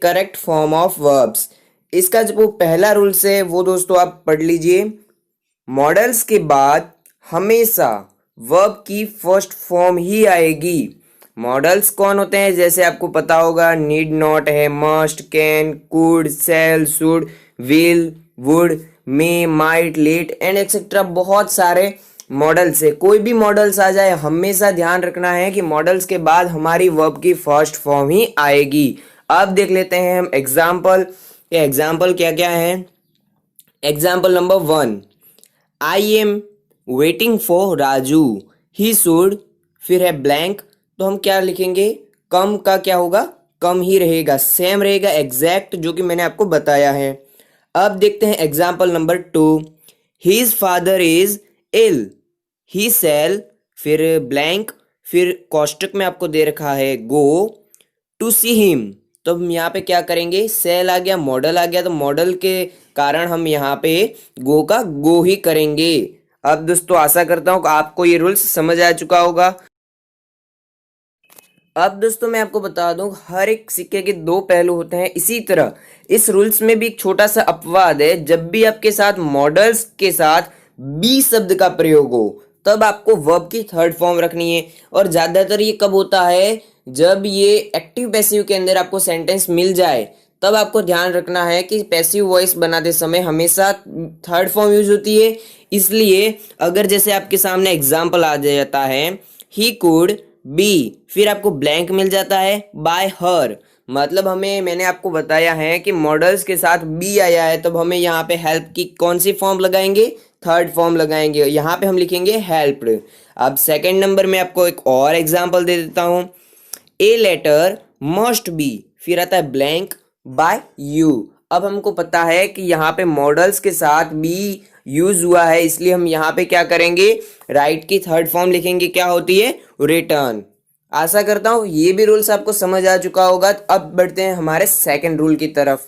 Correct form of verbs. इसका जो पहला रूल्स है वो दोस्तों आप पढ़ लीजिए। मॉडल्स के बाद हमेशा वर्ब की फर्स्ट फॉर्म ही आएगी। मॉडल्स कौन होते हैं, जैसे आपको पता होगा, नीड नॉट है, must, can, could, shall, should, will, would, may, might, let and etcetera. बहुत सारे मॉडल्स है। कोई भी मॉडल्स आ जाए, हमेशा ध्यान रखना है कि मॉडल्स के बाद हमारी वर्ब की फर्स्ट फॉर्म ही आएगी। अब देख लेते हैं हम एग्जाम्पल। ये एग्जाम्पल क्या क्या है। Example number 1, I am waiting for Raju, he should, फिर है ब्लैंक, तो हम क्या लिखेंगे, कम का क्या होगा, कम ही रहेगा, सेम रहेगा, एग्जैक्ट, जो कि मैंने आपको बताया है। अब देखते हैं example number 2, his father is ill, he sell, फिर ब्लैंक, फिर कोष्टक में आपको दे रखा है गो टू सी हिम, तो हम यहाँ पे क्या करेंगे, सेल आ गया, मॉडल आ गया, तो मॉडल के कारण हम यहाँ पे गो का गो ही करेंगे। अब दोस्तों आशा करता हूँ कि आपको ये रूल्स समझ आ चुका होगा। अब दोस्तों मैं आपको बता दूं, हर एक सिक्के के दो पहलू होते हैं। इसी तरह इस रूल्स में भी एक छोटा सा अपवाद है। जब भी आपके साथ मॉडल्स के साथ बी शब्द का प्रयोग हो, तब आपको वर्ब की थर्ड फॉर्म रखनी है। और ज्यादातर ये कब होता है, जब ये एक्टिव पैसिव के अंदर आपको सेंटेंस मिल जाए, तब आपको ध्यान रखना है कि पैसिव वॉइस बनाते समय हमेशा थर्ड फॉर्म यूज होती है। इसलिए अगर जैसे आपके सामने एग्जाम्पल आ जाता है, ही कुड बी, फिर आपको ब्लैंक मिल जाता है बाय हर, मतलब मैंने आपको बताया है कि मॉडल्स के साथ बी आया है, तब हमें यहाँ पे हेल्प की कौन सी फॉर्म लगाएंगे, थर्ड फॉर्म लगाएंगे। यहाँ पे हम लिखेंगे हेल्प्ड। अब सेकंड नंबर में आपको एक और एग्जांपल दे देता हूँ, ए लेटर मस्ट बी, फिर आता है ब्लैंक बाय यू। अब हमको पता है कि यहाँ पे मॉडल्स के साथ बी यूज हुआ है, इसलिए हम यहाँ पे क्या करेंगे, राइट की थर्ड फॉर्म लिखेंगे, क्या होती है, रिटर्न। आशा करता हूँ ये भी रूल्स आपको समझ आ चुका होगा। अब बढ़ते हैं हमारे सेकंड रूल की तरफ।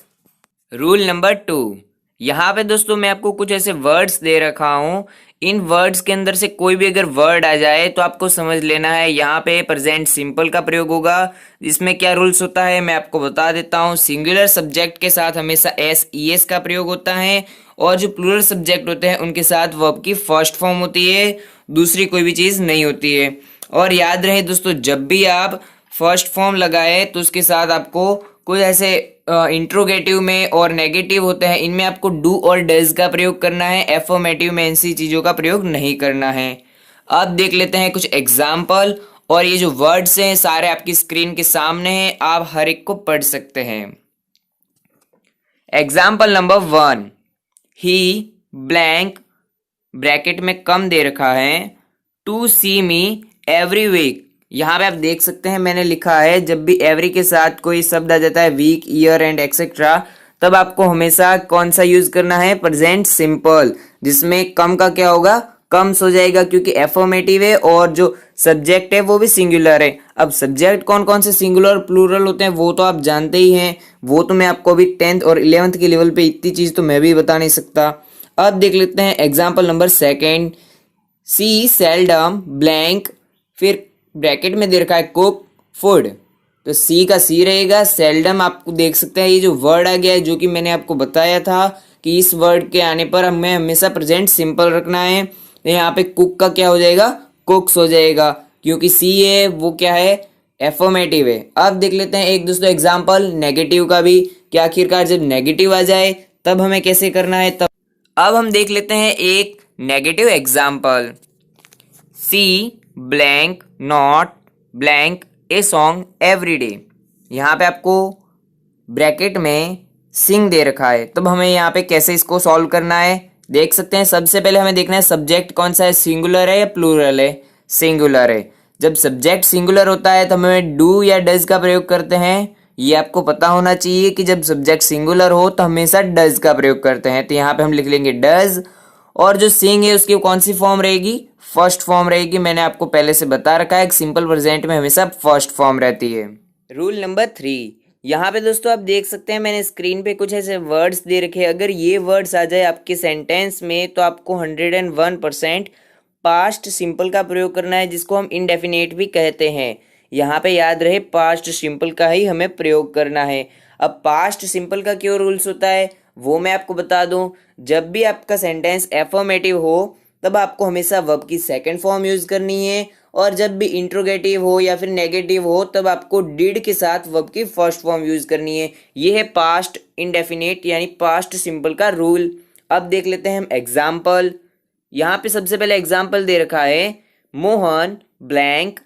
रूल नंबर 2, यहाँ पे दोस्तों मैं आपको कुछ ऐसे वर्ड्स दे रखा हूँ। इन वर्ड्स के अंदर से कोई भी अगर वर्ड आ जाए तो आपको समझ लेना है यहाँ पे प्रेजेंट सिंपल का प्रयोग होगा। इसमें क्या रूल्स होता है मैं आपको बता देता हूँ। सिंगुलर सब्जेक्ट के साथ हमेशा एस ई एस का प्रयोग होता है, और जो प्लूरल सब्जेक्ट होते हैं उनके साथ वर्ब की फर्स्ट फॉर्म होती है, दूसरी कोई भी चीज़ नहीं होती है। और याद रहे दोस्तों, जब भी आप फर्स्ट फॉर्म लगाए तो उसके साथ आपको कोई ऐसे इंट्रोगेटिव में और नेगेटिव होते हैं, इनमें आपको डू और डज का प्रयोग करना है। एफर्मेटिव में ऐसी चीज़ों का प्रयोग नहीं करना है। अब देख लेते हैं कुछ एग्जाम्पल, और ये जो वर्ड्स हैं सारे आपकी स्क्रीन के सामने हैं, आप हर एक को पढ़ सकते हैं। Example number 1, he blank, bracket में कम दे रखा है, to see me every week. यहाँ पे आप देख सकते हैं मैंने लिखा है, जब भी एवरी के साथ कोई शब्द आ जाता है, वीक, ईयर एंड एक्सेट्रा, तब आपको हमेशा कौन सा यूज करना है, प्रेजेंट सिंपल, जिसमें कम का क्या होगा, कम्स हो जाएगा, क्योंकि एफर्मेटिव है और जो सब्जेक्ट है वो भी सिंगुलर है। अब सब्जेक्ट कौन कौन से सिंगुलर प्लूरल होते हैं वो तो आप जानते ही हैं, वो तो मैं आपको अभी 10th और 11th के लेवल पे इतनी चीज तो मैं भी बता नहीं सकता। अब देख लेते हैं एग्जाम्पल नंबर 2, सी सेल्डम ब्लैंक, फिर ब्रैकेट में दे रखा है कुक फूड, तो सी का सी रहेगा। सेल्डम आपको देख सकते हैं ये जो वर्ड आ गया है, जो कि मैंने आपको बताया था कि इस वर्ड के आने पर हमें हमेशा प्रेजेंट सिंपल रखना है। तो यहाँ पे कुक का क्या हो जाएगा, कुक्स हो जाएगा, क्योंकि सी है वो क्या है, एफर्मेटिव है। अब देख लेते हैं एक दोस्तों एग्जाम्पल नेगेटिव का भी, कि आखिरकार जब नेगेटिव आ जाए तब हमें कैसे करना है। तब अब हम देख लेते हैं एक negative example, she blank not blank a song every day. यहाँ पे आपको ब्रैकेट में सिंग दे रखा है, तब हमें यहाँ पे कैसे इसको सॉल्व करना है देख सकते हैं। सबसे पहले हमें देखना है सब्जेक्ट कौन सा है, सिंगुलर है या प्लूरल है, सिंगुलर है। जब सब्जेक्ट सिंगुलर होता है तो हमें डू या डज का प्रयोग करते हैं। ये आपको पता होना चाहिए कि जब सब्जेक्ट सिंगुलर हो तो हमेशा डज का प्रयोग करते हैं। तो यहाँ पे हम लिख लेंगे डज, और जो सिंग है उसकी कौन सी फॉर्म रहेगी, फर्स्ट फॉर्म रहेगी। मैंने आपको पहले से बता रखा है कि सिंपल प्रेजेंट में हमेशा फर्स्ट फॉर्म रहती है। रूल नंबर 3, यहाँ पे दोस्तों आप देख सकते हैं मैंने स्क्रीन पे कुछ ऐसे वर्ड्स दे रखे हैं। अगर ये वर्ड्स आ जाए आपके सेंटेंस में तो आपको 101% पास्ट सिंपल का प्रयोग करना है, जिसको हम इंडेफिनेट भी कहते हैं। यहाँ पे याद रहे पास्ट सिंपल का ही हमें प्रयोग करना है। अब पास्ट सिंपल का क्यों रूल्स होता है वो मैं आपको बता दूं। जब भी आपका सेंटेंस एफर्मेटिव हो तब आपको हमेशा वर्ब की सेकंड फॉर्म यूज करनी है, और जब भी इंट्रोगेटिव हो या फिर नेगेटिव हो तब आपको डिड के साथ वर्ब की फर्स्ट फॉर्म यूज करनी है। ये है पास्ट इंडेफिनिट यानी पास्ट सिंपल का रूल। अब देख लेते हैं हम एग्जाम्पल। यहाँ पे सबसे पहले एग्जाम्पल दे रखा है मोहन ब्लैंक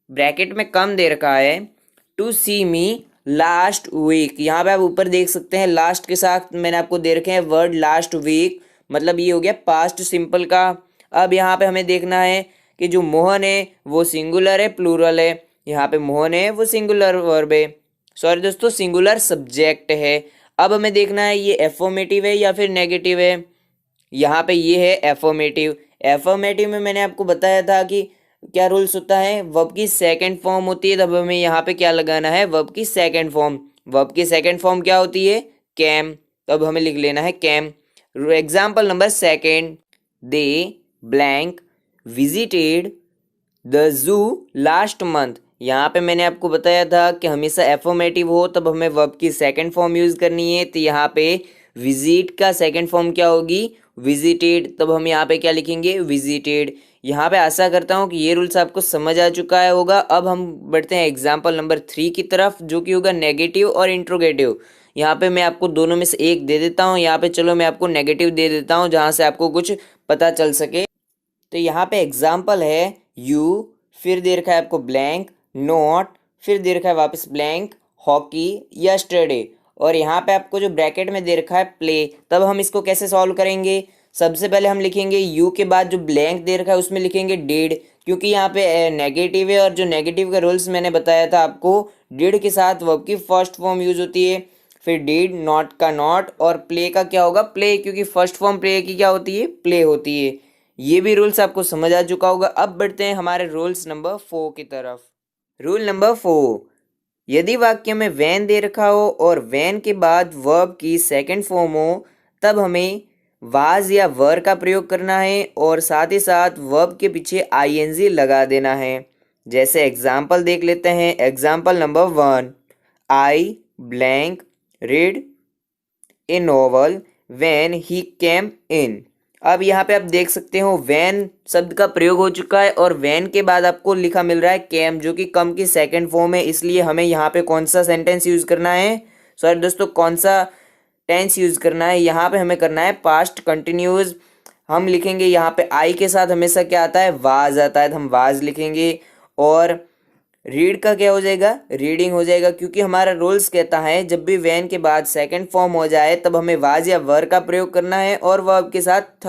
ब्रैकेट में कम दे रखा है to see me last week. यहाँ पे आप ऊपर देख सकते हैं लास्ट के साथ मैंने आपको दे रखे हैं वर्ड लास्ट वीक, मतलब ये हो गया पास्ट सिंपल का। अब यहाँ पे हमें देखना है कि जो मोहन है वो सिंगुलर है प्लूरल है। यहाँ पे मोहन है वो सिंगुलर वर्ब है, सॉरी दोस्तों सिंगुलर सब्जेक्ट है। अब हमें देखना है ये एफर्मेटिव है या फिर नेगेटिव है। यहाँ पे ये है एफर्मेटिव। एफर्मेटिव में मैंने आपको बताया था कि क्या रूल्स होता है, वर्ब की सेकंड फॉर्म होती है, तब हमें यहाँ पे क्या लगाना है वर्ब की सेकंड फॉर्म। वर्ब की सेकंड फॉर्म क्या होती है कैम, तब हमें लिख लेना है came. Example number second, they blank visited the zoo last month. यहाँ पे मैंने आपको बताया था कि हमेशा एफर्मेटिव हो तब हमें वर्ब की सेकंड फॉर्म यूज करनी है, तो यहाँ पे विजिट का सेकंड फॉर्म क्या होगी विजिटेड, तब हम यहाँ पे क्या लिखेंगे विजिटेड। यहाँ पे आशा करता हूँ कि ये रूल्स आपको समझ आ चुका है होगा। अब हम बढ़ते हैं एग्जाम्पल नंबर 3 की तरफ, जो कि होगा नेगेटिव और इंट्रोगेटिव। यहाँ पे मैं आपको दोनों में से एक दे देता हूँ, यहाँ पे चलो मैं आपको नेगेटिव दे देता हूँ जहाँ से आपको कुछ पता चल सके। तो यहाँ पे एग्जाम्पल है यू, फिर दे रखा है आपको ब्लैंक नॉट, फिर दे रखा है वापस ब्लैंक हॉकी यस्टरडे, और यहाँ पे आपको जो ब्रैकेट में दे रखा है प्ले। तब हम इसको कैसे सॉल्व करेंगे, सबसे पहले हम लिखेंगे यू के बाद जो ब्लैंक दे रखा है उसमें लिखेंगे डिड, क्योंकि यहाँ पे नेगेटिव है और जो नेगेटिव का रूल्स मैंने बताया था आपको डिड के साथ वर्ब की फर्स्ट फॉर्म यूज होती है। फिर डिड नॉट का नॉट, और प्ले का क्या होगा प्ले, क्योंकि फर्स्ट फॉर्म प्ले की क्या होती है प्ले होती है। ये भी रूल्स आपको समझ आ चुका होगा। अब बढ़ते हैं हमारे रूल्स नंबर 4 की तरफ। रूल नंबर 4, यदि वाक्य में वैन दे रखा हो और वैन के बाद वर्ब की सेकंड फॉर्म हो तब हमें वाज या वर का प्रयोग करना है, और साथ ही साथ वर्ब के पीछे आईएनजी लगा देना है। जैसे एग्जाम्पल देख लेते हैं। Example number 1, I blank read a novel when he came in. अब यहाँ पे आप देख सकते हो वैन शब्द का प्रयोग हो चुका है और वैन के बाद आपको लिखा मिल रहा है केम, जो कि कम की सेकंड फॉर्म है। इसलिए हमें यहाँ पे कौन सा सेंटेंस यूज करना है, सॉरी दोस्तों कौन सा टेंस यूज करना है, यहाँ पे हमें करना है पास्ट कंटिन्यूज। हम लिखेंगे यहाँ पे आई के साथ हमेशा क्या आता है वाज आता है, तो हम वाज लिखेंगे। और रीड का क्या हो जाएगा रीडिंग हो जाएगा, क्योंकि हमारा रूल्स कहता है जब भी वैन के बाद सेकंड फॉर्म हो जाए तब हमें वाज या वर का प्रयोग करना है और वर्ब के साथ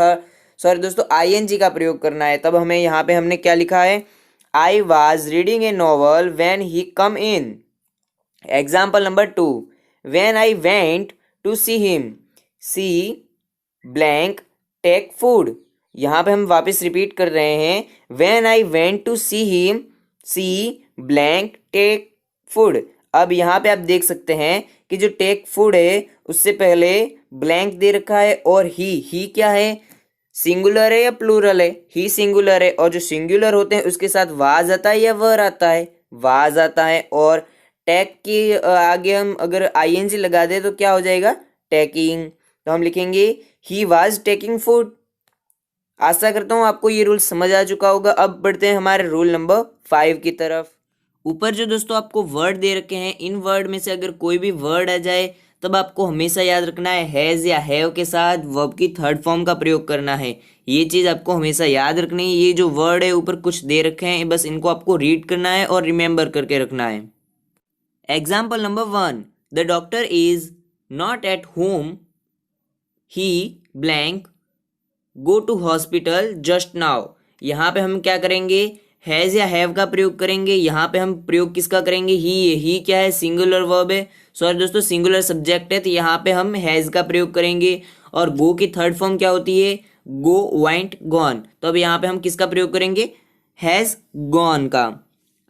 सॉरी दोस्तों आईएनजी का प्रयोग करना है। तब हमें यहाँ पे हमने क्या लिखा है I was reading a novel when he come in. Example number 2, when I went to see him she blank take food. यहाँ पे हम वापस रिपीट कर रहे हैं, when I went to see him she blank take food. अब यहाँ पे आप देख सकते हैं कि जो टेक फूड है उससे पहले ब्लैंक दे रखा है, और ही क्या है सिंगुलर है या प्लूरल है, ही सिंगुलर है, और जो सिंगुलर होते हैं उसके साथ वाज आता है या वर आता है वाज आता है। और टेक के आगे हम अगर आईएनजी लगा दे तो क्या हो जाएगा टेकिंग, तो हम लिखेंगे ही वाज टेकिंग फूड। आशा करता हूँ आपको ये रूल समझ आ चुका होगा। अब बढ़ते हैं हमारे रूल नंबर 5 की तरफ। ऊपर जो दोस्तों आपको वर्ड दे रखे हैं, इन वर्ड में से अगर कोई भी वर्ड आ जाए तब आपको हमेशा याद रखना है हैज़ या हैव के साथ वर्ब की थर्ड फॉर्म का प्रयोग करना है। ये चीज़ आपको हमेशा याद रखनी है। ये जो वर्ड है ऊपर कुछ दे रखे हैं, बस इनको आपको रीड करना है और रिमेंबर करके रखना है। Example number 1, the doctor is not at home he blank go to hospital just now. यहाँ पे हम क्या करेंगे हैज़ या हैव का प्रयोग करेंगे। यहाँ पे हम प्रयोग किसका करेंगे ही क्या है सिंगुलर वर्ब है, सॉरी दोस्तों सिंगुलर सब्जेक्ट है, तो यहाँ पे हम हैज़ का प्रयोग करेंगे। और गो की थर्ड फॉर्म क्या होती है गो वेंट गॉन, तो अब यहाँ पे हम किसका प्रयोग करेंगे हैज़ गॉन का।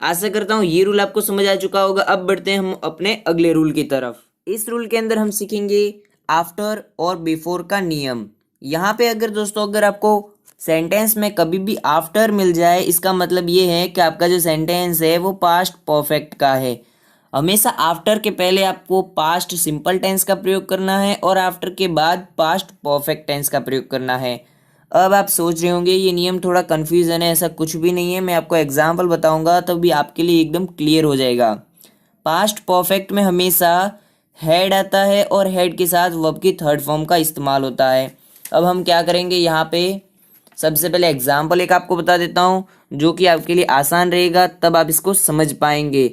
आशा करता हूँ ये रूल आपको समझ आ चुका होगा। अब बढ़ते हैं हम अपने अगले रूल की तरफ। इस रूल के अंदर हम सीखेंगे आफ्टर और बिफोर का नियम। यहाँ पे अगर दोस्तों अगर आपको सेंटेंस में कभी भी आफ्टर मिल जाए इसका मतलब ये है कि आपका जो सेंटेंस है वो पास्ट परफेक्ट का है। हमेशा आफ्टर के पहले आपको पास्ट सिंपल टेंस का प्रयोग करना है और आफ्टर के बाद पास्ट परफेक्ट टेंस का प्रयोग करना है। अब आप सोच रहे होंगे ये नियम थोड़ा कन्फ्यूजन है, ऐसा कुछ भी नहीं है। मैं आपको एग्जाम्पल बताऊंगा तब भी आपके लिए एकदम क्लियर हो जाएगा। पास्ट परफेक्ट में हमेशा हैड आता है और हैड के साथ वर्ब की थर्ड फॉर्म का इस्तेमाल होता है। अब हम क्या करेंगे यहाँ पे, सबसे पहले एग्जाम्पल एक आपको बता देता हूँ जो कि आपके लिए आसान रहेगा, तब आप इसको समझ पाएंगे।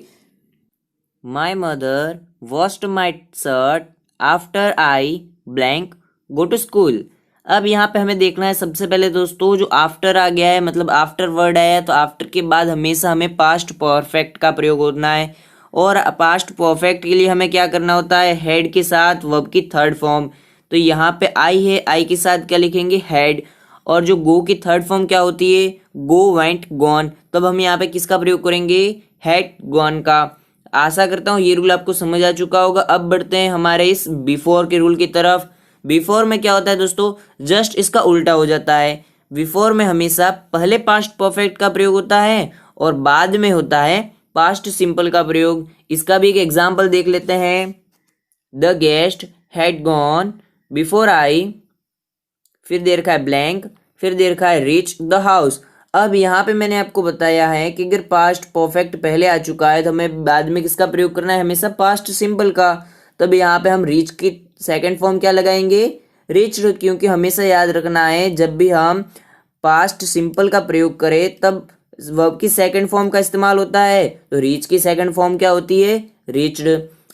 My mother washed my shirt after I blank go to school. अब यहाँ पे हमें देखना है सबसे पहले दोस्तों, जो आफ्टर आ गया है मतलब आफ्टर वर्ड आया है, तो आफ्टर के बाद हमेशा हमें पास्ट परफेक्ट का प्रयोग होना है। और पास्ट परफेक्ट के लिए हमें क्या करना होता है, हेड के साथ वर्ब की थर्ड फॉर्म। तो यहाँ पे आई है, आई के साथ क्या लिखेंगे, हेड। और जो गो की थर्ड फॉर्म क्या होती है, गो वेंट गॉन। तब हम यहाँ पे किसका प्रयोग करेंगे, हैड गॉन का। आशा करता हूँ ये रूल आपको समझ आ चुका होगा। अब बढ़ते हैं हमारे इस बिफोर के रूल की तरफ। बिफोर में क्या होता है दोस्तों, जस्ट इसका उल्टा हो जाता है। बिफोर में हमेशा पहले पास्ट परफेक्ट का प्रयोग होता है और बाद में होता है पास्ट सिंपल का प्रयोग। इसका भी एक एग्जाम्पल देख लेते हैं। The guest had gone before I, फिर दे रखा है ब्लैंक, फिर दे रखा है रीच द हाउस। अब यहाँ पे मैंने आपको बताया है कि अगर पास्ट परफेक्ट पहले आ चुका है तो हमें बाद में किसका प्रयोग करना है, हमेशा पास्ट सिंपल का। तब यहाँ पे हम रीच की सेकंड फॉर्म क्या लगाएंगे, रीच्ड, क्योंकि हमेशा याद रखना है जब भी हम पास्ट सिंपल का प्रयोग करें तब वर्ब की सेकंड फॉर्म का इस्तेमाल होता है। तो रीच की सेकंड फॉर्म क्या होती है, रीच्ड।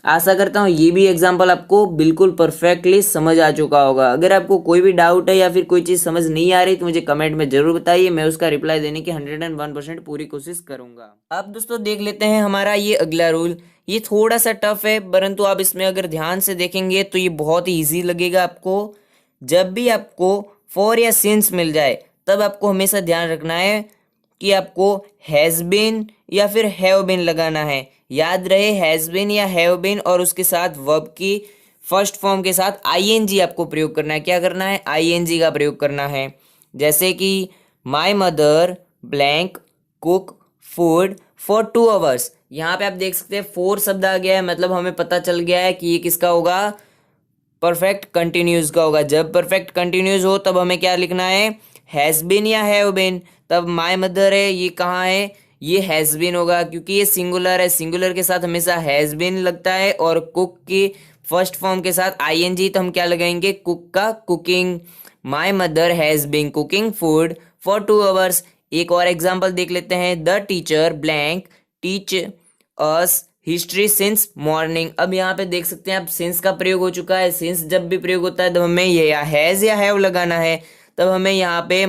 आशा करता हूँ ये भी एग्जाम्पल आपको बिल्कुल परफेक्टली समझ आ चुका होगा। अगर आपको कोई भी डाउट है या फिर कोई चीज़ समझ नहीं आ रही तो मुझे कमेंट में जरूर बताइए, मैं उसका रिप्लाई देने की 101% पूरी कोशिश करूंगा। अब दोस्तों देख लेते हैं हमारा ये अगला रूल। ये थोड़ा सा टफ है परंतु आप इसमें अगर ध्यान से देखेंगे तो ये बहुत ही ईजी लगेगा आपको। जब भी आपको फॉर या सिंस मिल जाए तब आपको हमेशा ध्यान रखना है कि आपको हैज़ बीन या फिर हैव बीन लगाना है। याद रहे हैज़ बीन या हैव बीन और उसके साथ वर्ब की फर्स्ट फॉर्म के साथ आईएनजी आपको प्रयोग करना है। क्या करना है, आईएनजी का प्रयोग करना है। जैसे कि my mother blank cook food for 2 hours. यहाँ पे आप देख सकते हैं 4 शब्द आ गया है, मतलब हमें पता चल गया है कि ये किसका होगा, परफेक्ट कंटिन्यूज का होगा। जब परफेक्ट कंटिन्यूज हो तब हमें क्या लिखना है, हैज़ बीन या हैव बीन। तब माई मदर है, ये कहाँ है, ये हैज़ बीन होगा क्योंकि ये सिंगुलर है। सिंगुलर के साथ हमेशा हैज़ बीन लगता है और कुक की फर्स्ट फॉर्म के साथ आईएनजी, तो हम क्या लगाएंगे, कुक का cooking. My mother has been cooking food for 2 hours. एक और एग्जाम्पल देख लेते हैं। The teacher blank teach us history since morning. अब यहाँ पे देख सकते हैं आप सिंस का प्रयोग हो चुका है। सिंस जब भी प्रयोग होता है तब हमें ये या हैज़ या हैव लगाना है। तब हमें यहाँ पे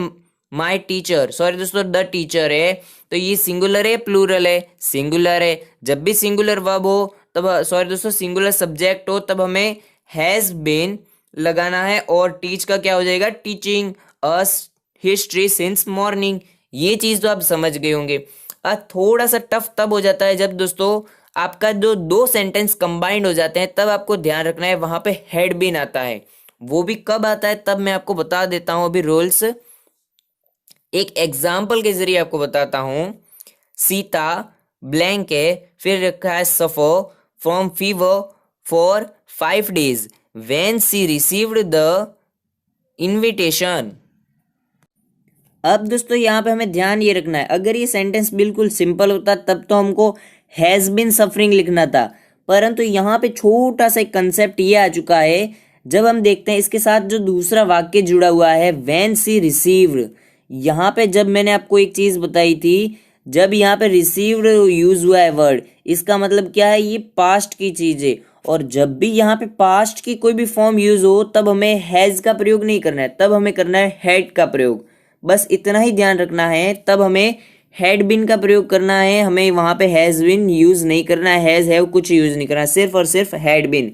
माई टीचर, सॉरी दोस्तों द टीचर है, तो ये सिंगुलर है प्लूरल है, सिंगुलर है। जब भी सिंगुलर वर्ब हो तब, सॉरी दोस्तों सिंगुलर सब्जेक्ट हो तब हमें हैज बीन लगाना है। और टीच का क्या हो जाएगा, teaching us history since morning. ये चीज तो आप समझ गए होंगे। थोड़ा सा टफ तब हो जाता है जब दोस्तों आपका जो 2 सेंटेंस कंबाइंड हो जाते हैं, तब आपको ध्यान रखना है वहां पे हैड बीन आता है। वो भी कब आता है तब मैं आपको बता देता हूं। अभी रूल्स एक एग्जाम्पल के जरिए आपको बताता हूं। सीता ब्लैंक है, फिर रखा है suffer from fever for 5 days when she received the invitation. अब दोस्तों यहाँ पे हमें ध्यान ये रखना है, अगर ये सेंटेंस बिल्कुल सिंपल होता तब तो हमको हैज बीन सफरिंग लिखना था, परंतु यहाँ पे छोटा सा एक कंसेप्ट ये आ चुका है। जब हम देखते हैं इसके साथ जो दूसरा वाक्य जुड़ा हुआ है व्हेन सी रिसीव्ड, यहाँ पे जब मैंने आपको एक चीज बताई थी, जब यहाँ पे रिसीव्ड यूज हुआ है वर्ड, इसका मतलब क्या है, ये पास्ट की चीज है। और जब भी यहाँ पे पास्ट की कोई भी फॉर्म यूज हो तब हमें हैज का प्रयोग नहीं करना है, तब हमें करना है हैड का प्रयोग। बस इतना ही ध्यान रखना है। तब हमें हैड बिन का प्रयोग करना है, हमें वहां पे हैज बिन यूज नहीं करना है, हैज हैव कुछ यूज नहीं करना है, सिर्फ और सिर्फ हैड बिन।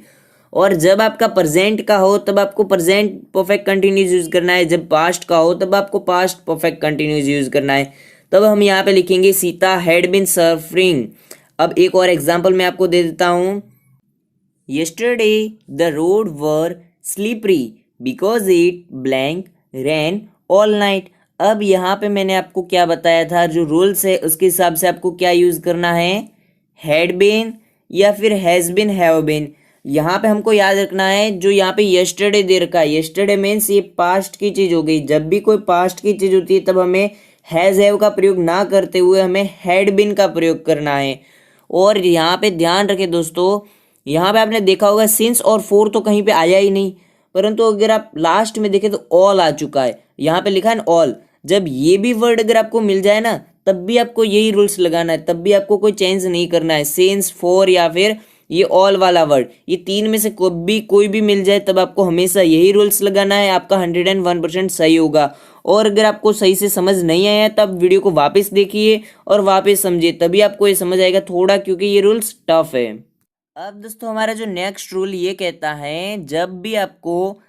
और जब आपका प्रेजेंट का हो तब आपको प्रेजेंट परफेक्ट कंटिन्यूस यूज करना है, जब पास्ट का हो तब आपको पास्ट परफेक्ट कंटिन्यूस यूज करना है। तब हम यहाँ पे लिखेंगे सीता हैड बिन सफरिंग। अब एक और एग्जाम्पल मैं आपको दे देता हूँ। Yesterday the road were slippery because it blank rain all night. अब यहाँ पे मैंने आपको क्या बताया था, जो रूल्स है उसके हिसाब से आपको क्या यूज करना है, हैड बीन या फिर हैज़ बिन, हैव बिन। यहाँ पे हमको याद रखना है जो यहाँ पे यस्टरडे दे रखा है, यस्टरडे मीन्स ये पास्ट की चीज हो गई। जब भी कोई पास्ट की चीज होती है तब हमें हैज हैव का प्रयोग ना करते हुए हमें हैड बिन का प्रयोग करना है। और यहाँ पे ध्यान रखें दोस्तों, यहाँ पे आपने देखा होगा सिंस और फोर तो कहीं पे आया ही नहीं, परंतु अगर आप लास्ट में देखें तो ऑल आ चुका है। यहाँ पे लिखा है ऑल। जब ये भी वर्ड अगर आपको मिल जाए ना तब भी आपको यही रूल्स लगाना है, तब भी आपको कोई चेंज नहीं करना है। सिंस, फोर या फिर ये ऑल वाला वर्ड, ये तीन में से कोई भी मिल जाए तब आपको हमेशा यही रूल्स लगाना है। आपका 101% सही होगा। और अगर आपको सही से समझ नहीं आया तब वीडियो को वापस देखिए और वापस समझिए, तभी आपको ये समझ आएगा थोड़ा, क्योंकि ये रूल्स टफ है। अब दोस्तों हमारा जो नेक्स्ट रूल ये कहता है, जब भी आपको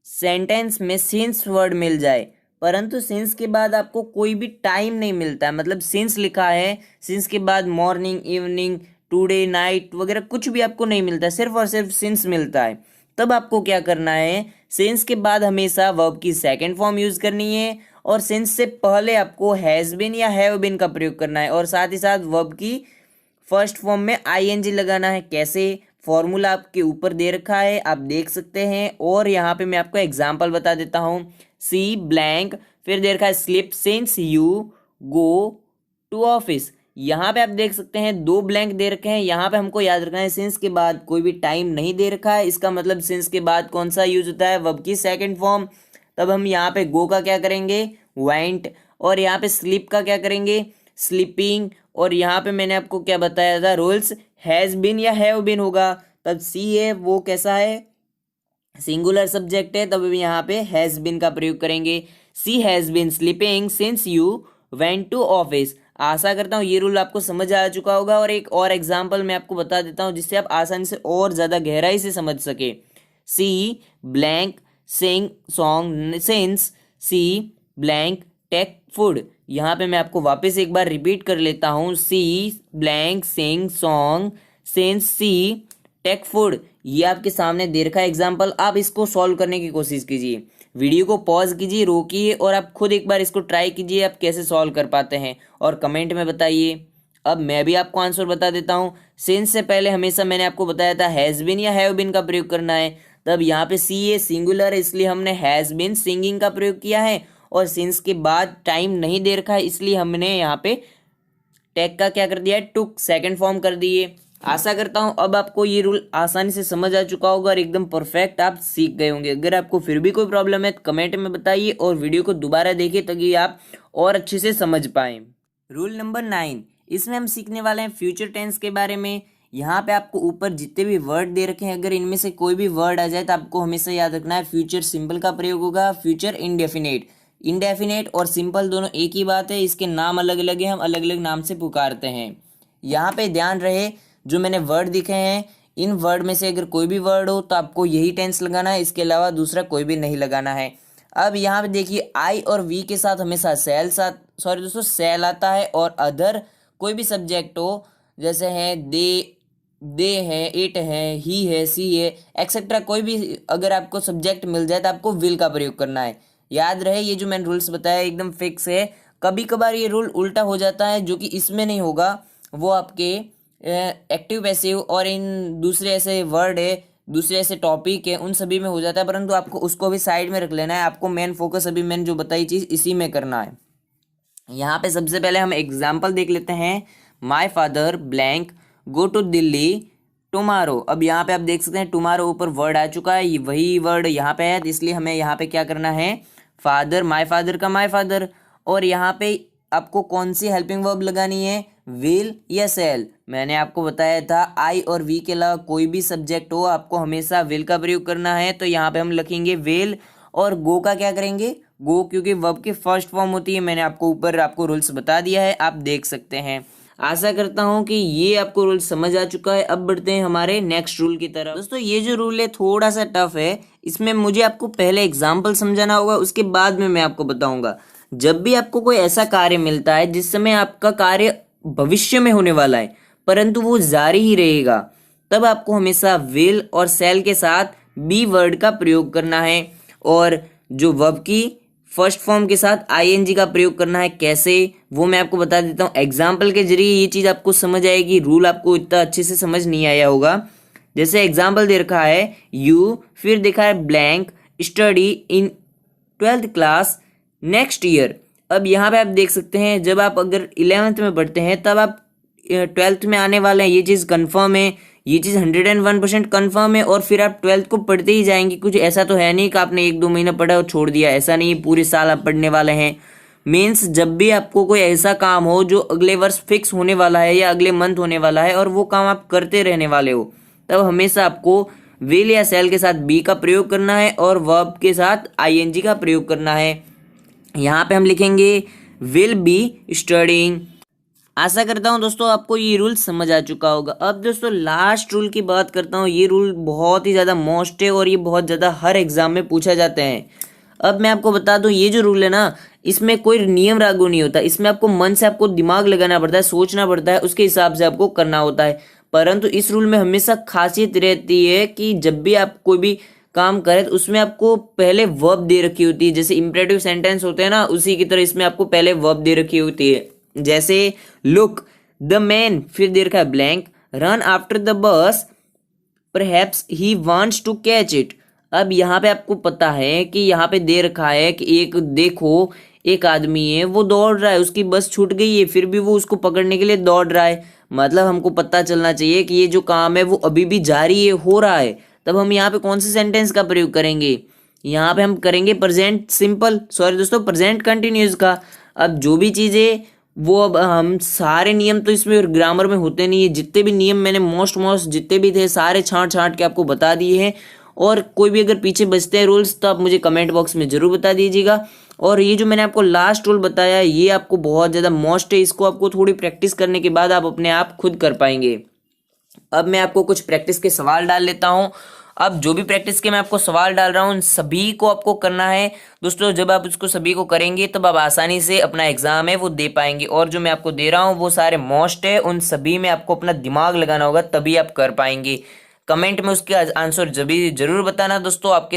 सेंटेंस में सिंस वर्ड मिल जाए परंतु सिंस के बाद आपको कोई भी टाइम नहीं मिलता है, मतलब सिंस लिखा है, सिंस के बाद मॉर्निंग, इवनिंग, टुडे, नाइट वगैरह कुछ भी आपको नहीं मिलता है, सिर्फ और सिर्फ सिंस मिलता है, तब आपको क्या करना है, सिंस के बाद हमेशा वर्ब की सेकंड फॉर्म यूज करनी है और सिंस से पहले आपको हैज बीन या हैव बीन का प्रयोग करना है और साथ ही साथ वर्ब की फर्स्ट फॉर्म में आईएनजी लगाना है। कैसे, फॉर्मूला आपके ऊपर दे रखा है, आप देख सकते हैं। और यहाँ पे मैं आपको एग्जांपल बता देता हूँ। सी ब्लैंक, फिर दे रखा है slip since you go to office. यहाँ पे आप देख सकते हैं दो ब्लैंक दे रखे हैं। यहाँ पे हमको याद रखना है सिंस के बाद कोई भी टाइम नहीं दे रखा है, इसका मतलब सिंस के बाद कौन सा यूज होता है, वर्ब की सेकंड फॉर्म। तब हम यहाँ पे गो का क्या करेंगे, वेंट, और यहाँ पे स्लीप का क्या करेंगे, स्लीपिंग। और यहाँ पे मैंने आपको क्या बताया था रूल्स, हैज बिन या हैव बिन होगा। तब सी है वो कैसा है, सिंगुलर सब्जेक्ट है, तब यहाँ पे हैज बिन का प्रयोग करेंगे। She has been sleeping since you went to office. आशा करता हूँ ये रूल आपको समझ आ चुका होगा। और एक और एग्जांपल मैं आपको बता देता हूँ जिससे आप आसानी से और ज़्यादा गहराई से समझ सके। सी blank sing song since C blank take food. यहाँ पे मैं आपको वापस एक बार रिपीट कर लेता हूँ। सी blank sing song since C take food. ये आपके सामने दे रखा है एग्जाम्पल, आप इसको सॉल्व करने की कोशिश कीजिए। वीडियो को पॉज कीजिए, रोकिए और आप खुद एक बार इसको ट्राई कीजिए आप कैसे सॉल्व कर पाते हैं और कमेंट में बताइए। अब मैं भी आपको आंसर बता देता हूँ। सिंस से पहले हमेशा मैंने आपको बताया था हैज़ बिन या हैव बिन का प्रयोग करना है। तब यहाँ पे सी ए सिंगुलर है इसलिए हमने हैज़ बिन सिंगिंग का प्रयोग किया है, और सिंस के बाद टाइम नहीं दे रखा है इसलिए हमने यहाँ पे टेक का क्या कर दिया है, टुक सेकंड फॉर्म कर दिए। आशा करता हूं अब आपको ये रूल आसानी से समझ आ चुका होगा और एकदम परफेक्ट आप सीख गए होंगे। अगर आपको फिर भी कोई प्रॉब्लम है तो कमेंट में बताइए और वीडियो को दोबारा देखिए ताकि आप और अच्छे से समझ पाएं। रूल नंबर 9, इसमें हम सीखने वाले हैं फ्यूचर टेंस के बारे में। यहाँ पे आपको ऊपर जितने भी वर्ड दे रखे हैं अगर इनमें से कोई भी वर्ड आ जाए तो आपको हमेशा याद रखना है फ्यूचर सिंपल का प्रयोग होगा, फ्यूचर इंडेफिनेट। इंडेफिनेट और सिंपल दोनों एक ही बात है, इसके नाम अलग अलग है, हम अलग अलग नाम से पुकारते हैं। यहाँ पे ध्यान रहे जो मैंने वर्ड दिखे हैं इन वर्ड में से अगर कोई भी वर्ड हो तो आपको यही टेंस लगाना है, इसके अलावा दूसरा कोई भी नहीं लगाना है। अब यहाँ पे देखिए आई और वी के साथ हमेशा सेल आता है, और अदर कोई भी सब्जेक्ट हो जैसे है दे है, इट है, ही है, सी है, एक्सेट्रा कोई भी अगर आपको सब्जेक्ट मिल जाए तो आपको विल का प्रयोग करना है। याद रहे ये जो मैंने रूल्स बताया एकदम फिक्स है। कभी कभार ये रूल उल्टा हो जाता है जो कि इसमें नहीं होगा, वो आपके एक्टिव पैसिव और इन दूसरे ऐसे वर्ड है, दूसरे ऐसे टॉपिक है, उन सभी में हो जाता है, परंतु आपको उसको भी साइड में रख लेना है। आपको मेन फोकस अभी मैंने जो बताई चीज़ इसी में करना है। यहाँ पे सबसे पहले हम एग्जाम्पल देख लेते हैं। My father blank go to Delhi tomorrow. अब यहाँ पे आप देख सकते हैं टुमारो ऊपर वर्ड आ चुका है, वही वर्ड यहाँ पे है, इसलिए हमें यहाँ पे क्या करना है, फादर, माई फादर का माई फादर। और यहाँ पे आपको कौन सी हेल्पिंग वर्ब लगानी है, विल या सेल। मैंने आपको बताया था आई और वी के अलावा कोई भी सब्जेक्ट हो आपको हमेशा विल का प्रयोग करना है, तो यहाँ पे हम लिखेंगे विल। और गो का क्या करेंगे, गो, क्योंकि वर्ब की फर्स्ट फॉर्म होती है। मैंने आपको ऊपर आपको रूल्स बता दिया है, आप देख सकते हैं। आशा करता हूं कि ये आपको रूल समझ आ चुका है। अब बढ़ते हैं हमारे नेक्स्ट रूल की तरफ। दोस्तों ये जो रूल है थोड़ा सा टफ है, इसमें मुझे आपको पहले एग्जाम्पल समझाना होगा, उसके बाद में मैं आपको बताऊंगा। जब भी आपको कोई ऐसा कार्य मिलता है जिस समय आपका कार्य भविष्य में होने वाला है परंतु वो जारी ही रहेगा, तब आपको हमेशा विल और सेल के साथ बी वर्ड का प्रयोग करना है। और जो वर्ब की फर्स्ट फॉर्म के साथ आईएनजी का प्रयोग करना है। कैसे, वो मैं आपको बता देता हूँ। एग्जाम्पल के जरिए ये चीज़ आपको समझ आएगी। रूल आपको इतना अच्छे से समझ नहीं आया होगा। जैसे एग्जाम्पल दे रखा है यू, फिर देखा है blank study in 12th class next year. अब यहाँ पे आप देख सकते हैं, जब आप अगर 11th में पढ़ते हैं तब आप 12th में आने वाले हैं, ये चीज़ कन्फर्म है, ये चीज़ 101% कन्फर्म है। और फिर आप 12th को पढ़ते ही जाएंगे। कुछ ऐसा तो है नहीं कि आपने 1-2 महीना पढ़ा और छोड़ दिया, ऐसा नहीं, पूरे साल आप पढ़ने वाले हैं। मीन्स जब भी आपको कोई ऐसा काम हो जो अगले वर्ष फिक्स होने वाला है या अगले मंथ होने वाला है और वो काम आप करते रहने वाले हो, तब हमेशा आपको विल या शैल के साथ बी का प्रयोग करना है और वर्ब के साथ आईएनजी का प्रयोग करना है। यहाँ पे हम लिखेंगे विल बी स्टडिंग। आशा करता हूँ दोस्तों आपको ये रूल समझ आ चुका होगा। अब दोस्तों लास्ट रूल की बात करता हूँ। ये रूल बहुत ही ज़्यादा मोस्ट है और ये बहुत ज़्यादा हर एग्जाम में पूछा जाता है। अब मैं आपको बता दूं, ये जो रूल है ना, इसमें कोई नियम लागू नहीं होता। इसमें आपको मन से आपको दिमाग लगाना पड़ता है, सोचना पड़ता है, उसके हिसाब से आपको करना होता है। परंतु इस रूल में हमेशा खासियत रहती है कि जब भी आप कोई भी काम करें तो उसमें आपको पहले वर्ब दे रखी होती है। जैसे इंपरेटिव सेंटेंस होते हैं ना, उसी की तरह इसमें आपको पहले वर्ब दे रखी होती है। जैसे लुक द मैन, फिर दे रखा है blank, run after the bus, perhaps he wants to catch it. अब यहाँ पे आपको पता है कि यहाँ पे दे रखा है कि एक देखो, एक आदमी है, वो दौड़ रहा है, उसकी बस छूट गई है, फिर भी वो उसको पकड़ने के लिए दौड़ रहा है। मतलब हमको पता चलना चाहिए कि ये जो काम है वो अभी भी जारी है, हो रहा है। तब हम यहाँ पे कौन से सेंटेंस का प्रयोग करेंगे? यहाँ पे हम करेंगे प्रेजेंट सिंपल, सॉरी दोस्तों, प्रेजेंट कंटिन्यूस का। अब जो भी चीज़ें वो, अब हम सारे नियम तो इसमें ग्रामर में होते नहीं है। जितने भी नियम मैंने मोस्ट जितने भी थे सारे छांट छांट के आपको बता दिए हैं। और कोई भी अगर पीछे बचते हैं रूल्स तो आप मुझे कमेंट बॉक्स में जरूर बता दीजिएगा। और ये जो मैंने आपको लास्ट रूल बताया ये आपको बहुत ज़्यादा मोस्ट है। इसको आपको थोड़ी प्रैक्टिस करने के बाद आप अपने आप खुद कर पाएंगे। अब मैं आपको कुछ प्रैक्टिस के सवाल डाल लेता हूँ। अब जो भी प्रैक्टिस के मैं आपको सवाल डाल रहा हूँ उन सभी को आपको करना है दोस्तों। जब आप उसको सभी को करेंगे तब आप आसानी से अपना एग्जाम है वो दे पाएंगे। और जो मैं आपको दे रहा हूँ वो सारे मोस्ट है, उन सभी में आपको अपना दिमाग लगाना होगा, तभी आप कर पाएंगे। कमेंट में उसके आंसर जरूर बताना दोस्तों। आपके